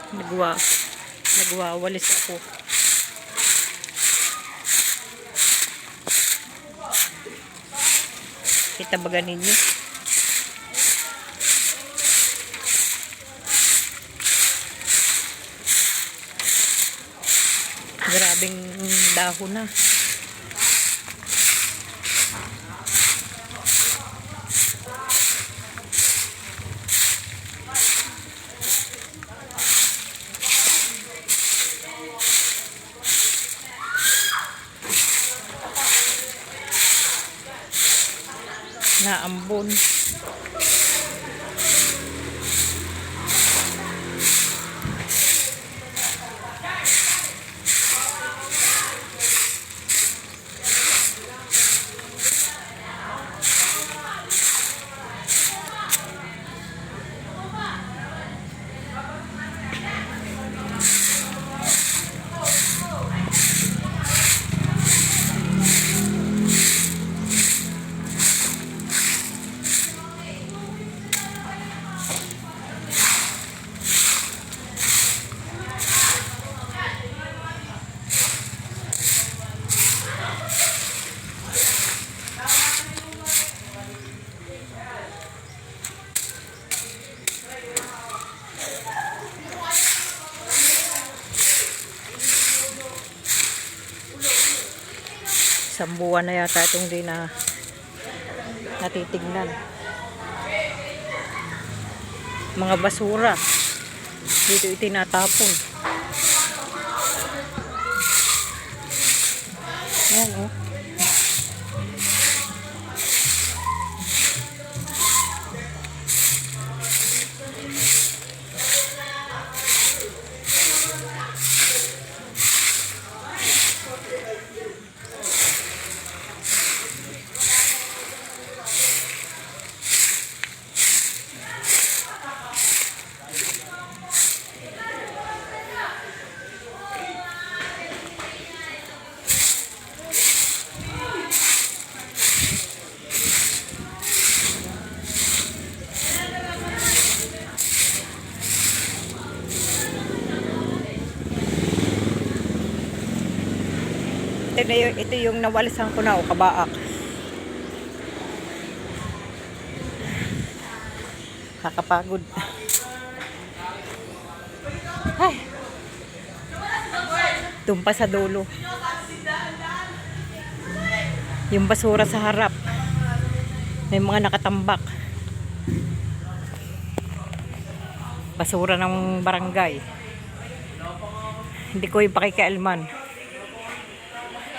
Nagwawalis ako. Kita ba ninyo? Grabing dahon na. Naambon. Isang buwan na yata itong di na natitignan. Mga basura dito itinatapon. Yan oh. Ito yung nawalisan ko na o kabaak. Kakapagod. Ay. Tumpa sa dulo. Yung basura sa harap. May mga nakatambak. Basura ng barangay. Hindi ko yung pakikialman.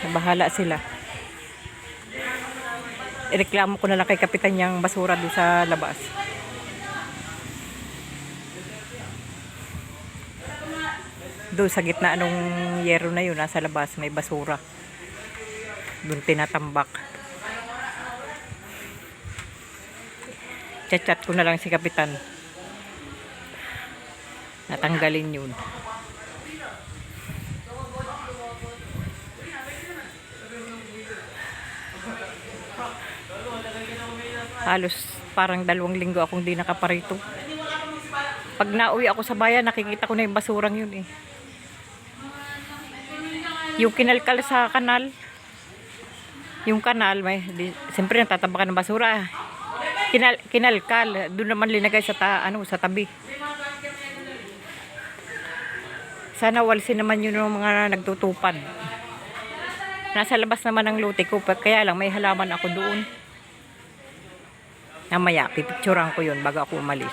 Bahala sila. Ireklamo ko na lang kay kapitan yung basura doon sa labas. Doon sa gitna anong yero na yun, nasa labas may basura. Doon tinatambak. Chat-chat ko na lang si kapitan. Natanggalin yun. Halos parang 2 linggo akong di nakaparito. Pag nauwi ako sa bayan, nakikita ko na yung basurang yun eh. Yung kinalkal sa kanal. Yung kanal, siyempre natatabakan ng basura. Kinalkal, doon naman linagay sa sa tabi. Sana walsin naman yun ng mga nagtutupad. Nasa labas naman ang lote ko, kaya lang may halaman ako doon. Namaya, pipicturan ko yun bago ako umalis.